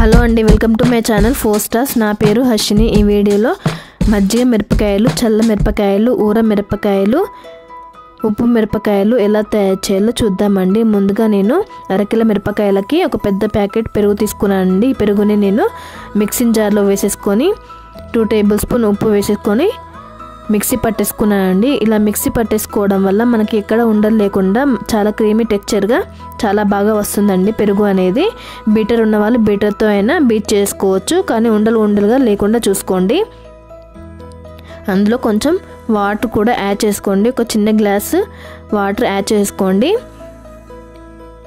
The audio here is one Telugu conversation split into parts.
హలో అండి, welcome to my channel 4 stars. నా పేరు హర్షిని. ఈ వీడియోలో మజ్జిగ మిరపకాయలు, చల్ల మిరపకాయలు, ఊర మిరపకాయలు, ఉప్పు మిరపకాయలు ఎలా తయారు చేయాలో చూద్దామండి. ముందుగా నేను అరకిల మిరపకాయలకి ఒక పెద్ద ప్యాకెట్ పెరుగు తీసుకున్నానండి. ఈ పెరుగుని నేను మిక్సింగ్ జార్లో వేసేసుకొని 2 టేబుల్ స్పూన్ ఉప్పు వేసేసుకొని మిక్సీ పట్టేసుకున్నానండి. ఇలా మిక్సీ పట్టేసుకోవడం వల్ల మనకి ఎక్కడ ఉండలు లేకుండా చాలా క్రీమీ టెక్స్చర్గా చాలా బాగా వస్తుందండి పెరుగు అనేది. బీటర్ ఉన్న వాళ్ళు బీటర్తో అయినా బీట్ చేసుకోవచ్చు, కానీ ఉండలుగా లేకుండా చూసుకోండి. అందులో కొంచెం వాటర్ కూడా యాడ్ చేసుకోండి. ఒక చిన్న గ్లాసు వాటర్ యాడ్ చేసుకోండి.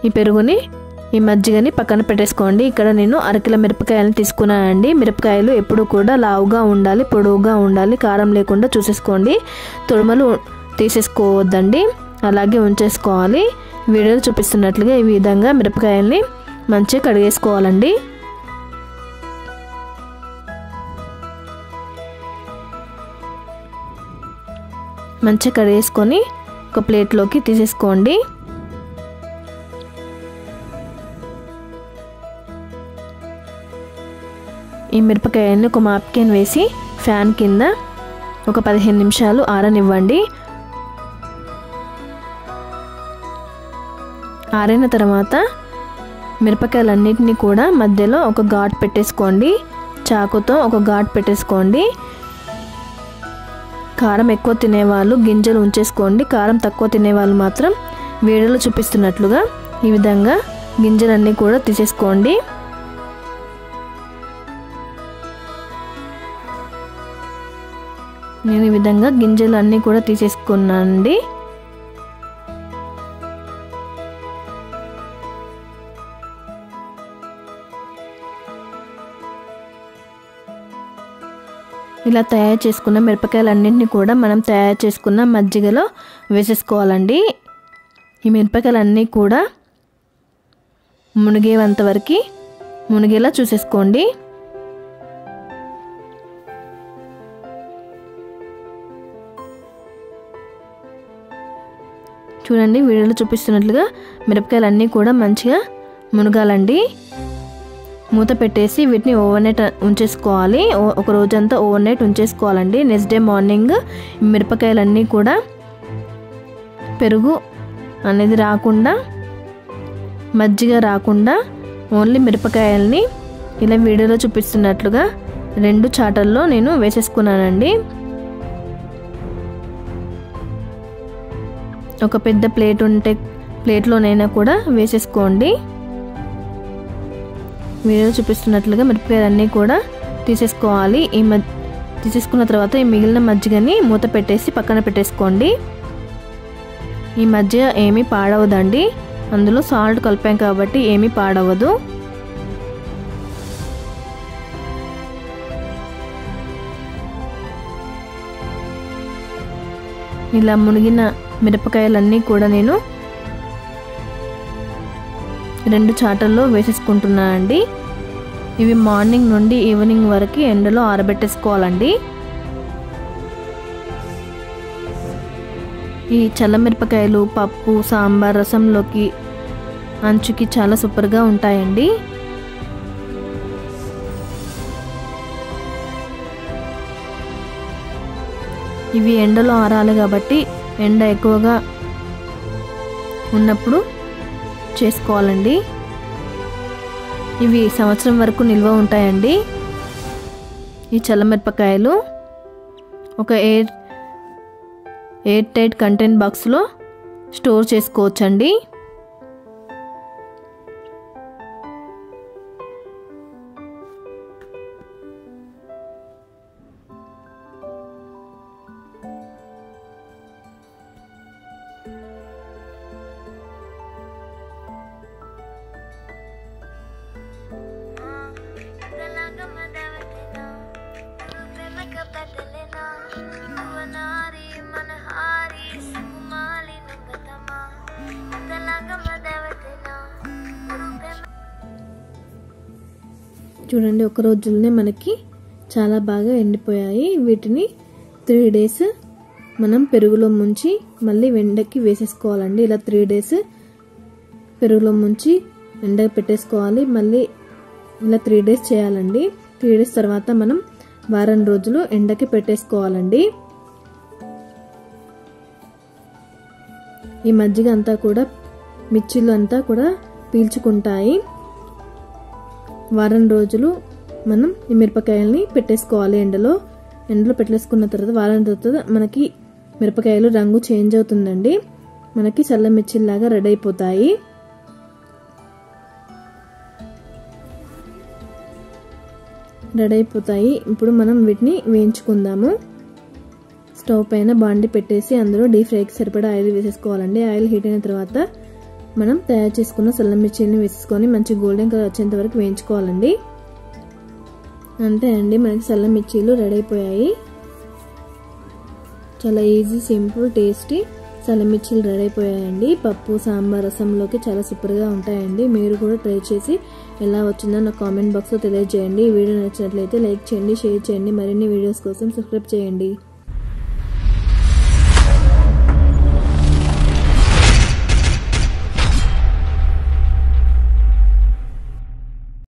ఈ పెరుగుని, ఈ మజ్జిగని పక్కన పెట్టేసుకోండి. ఇక్కడ నేను అరకిల మిరపకాయలను తీసుకున్నానండి. మిరపకాయలు ఎప్పుడు కూడా లావుగా ఉండాలి, పొడవుగా ఉండాలి, కారం లేకుండా చూసేసుకోండి. తొడుమలు తీసేసుకోవద్దండి, అలాగే ఉంచేసుకోవాలి. వీడియోలో చూపిస్తున్నట్లుగా ఈ విధంగా మిరపకాయల్ని మంచిగా కడిగేసుకోవాలండి. మంచిగా కడిగేసుకొని ఒక ప్లేట్లోకి తీసేసుకోండి. ఈ మిరపకాయల్ని ఒక మాప్కిన్ వేసి ఫ్యాన్ కింద ఒక 15 నిమిషాలు ఆరనివ్వండి. ఆరిన తర్వాత మిరపకాయలన్నిటినీ కూడా మధ్యలో ఒక ఘాట్ పెట్టేసుకోండి. చాకుతో ఒక ఘాట్ పెట్టేసుకోండి. కారం ఎక్కువ తినేవాళ్ళు గింజలు ఉంచేసుకోండి. కారం తక్కువ తినేవాళ్ళు మాత్రం వీడియోలో చూపిస్తున్నట్లుగా ఈ విధంగా గింజలన్నీ కూడా తీసేసుకోండి. నేను ఈ విధంగా గింజలు అన్నీ కూడా తీసేసుకున్నానండి. ఇలా తయారు చేసుకున్న మిరపకాయలన్నింటినీ కూడా మనం తయారు చేసుకున్న మజ్జిగలో వేసేసుకోవాలండి. ఈ మిరపకాయలన్నీ కూడా మునిగేలా చూసేసుకోండి. చూడండి, వీడియోలో చూపిస్తున్నట్లుగా మిరపకాయలన్నీ కూడా మంచిగా మునగాలండి. మూత పెట్టేసి వీటిని ఓవర్ నైట్ ఉంచేసుకోవాలి. ఒక రోజంతా ఓవర్ నైట్ ఉంచేసుకోవాలండి. నెక్స్ట్ డే మార్నింగ్ మిరపకాయలన్నీ కూడా పెరుగు అనేది రాకుండా, మజ్జిగ రాకుండా ఓన్లీ మిరపకాయల్ని ఇలా వీడియోలో చూపిస్తున్నట్లుగా 2 చాటల్లో నేను వేసేసుకున్నానండి. ఒక పెద్ద ప్లేట్ ఉంటే ప్లేట్లోనైనా కూడా వేసేసుకోండి. వీడియో చూపిస్తున్నట్లుగా మిరపకాయలన్నీ కూడా తీసేసుకోవాలి. తీసేసుకున్న తర్వాత ఈ మిగిలిన మజ్జిగని మూత పెట్టేసి పక్కన పెట్టేసుకోండి. ఈ మజ్జిగ ఏమీ పాడవదండి, అందులో సాల్ట్ కలిపాం కాబట్టి ఏమీ పాడవదు. ఇలా మునిగిన మిరపకాయలన్నీ కూడా నేను 2 చాటల్లో వేసేసుకుంటున్నానండి. ఇవి మార్నింగ్ నుండి ఈవినింగ్ వరకు ఎండలో ఆరబెట్టేసుకోవాలండి. ఈ చల్ల మిరపకాయలు పప్పు, సాంబార్, రసంలోకి అంచుకి చాలా సూపర్గా ఉంటాయండి. ఇవి ఎండలో ఆరాలి కాబట్టి ఎండ ఎక్కువగా ఉన్నప్పుడు చేసుకోవాలండి. ఇవి సంవత్సరం వరకు నిల్వ ఉంటాయండి. ఈ చల్లమిరపకాయలు ఒక ఎయిర్ టైట్ కంటైనర్ బాక్స్లో స్టోర్ చేసుకోవచ్చండి. చూడండి, ఒక రోజులోనే మనకి చాలా బాగా ఎండిపోయాయి. వీటిని 3 డేస్ మనం పెరుగులో ముంచి మళ్ళీ ఎండకి వేసేసుకోవాలండి. ఇలా 3 డేస్ పెరుగులో ముంచి ఎండకి పెట్టేసుకోవాలి. మళ్ళీ ఇలా 3 డేస్ చేయాలండి. 3 డేస్ తర్వాత మనం వారం రోజులు ఎండకి పెట్టేసుకోవాలండి. ఈ మజ్జిగ అంతా కూడా మిర్చిలు అంతా కూడా పీల్చుకుంటాయి. వారం రోజులు మనం ఈ మిరపకాయల్ని పెట్టేసుకోవాలి. ఎండలో పెట్టేసుకున్న తర్వాత వారం తర్వాత మనకి మిరపకాయలు రంగు చేంజ్ అవుతుందండి. మనకి చల్ల మిర్చిలాగా రెడీ అయిపోతాయి. ఇప్పుడు మనం వీటిని వేయించుకుందాము. స్టవ్ పైన బాండి పెట్టేసి అందులో డీప్ ఫ్రైకి సరిపడా ఆయిల్ వేసేసుకోవాలండి. ఆయిల్ హీట్ అయిన తర్వాత మనం తయారు చేసుకున్న చల్ల మిర్చిని వేసుకొని మంచి గోల్డెన్ కలర్ వచ్చేంత వరకు వేయించుకోవాలండి. అంతే అండి, మనకి చల్ల మిర్చీలు రెడీ అయిపోయాయి. చాలా ఈజీ, సింపుల్, టేస్టీ చల్ల మిర్చీలు రెడీ అయిపోయాయండి. పప్పు, సాంబార్, రసంలోకి చాలా సూపర్గా ఉంటాయండి. మీరు కూడా ట్రై చేసి ఎలా వచ్చిందో నా కామెంట్ బాక్స్లో తెలియజేయండి. ఈ వీడియో నచ్చినట్లయితే లైక్ చేయండి, షేర్ చేయండి. మరిన్ని వీడియోస్ కోసం సబ్స్క్రైబ్ చేయండి.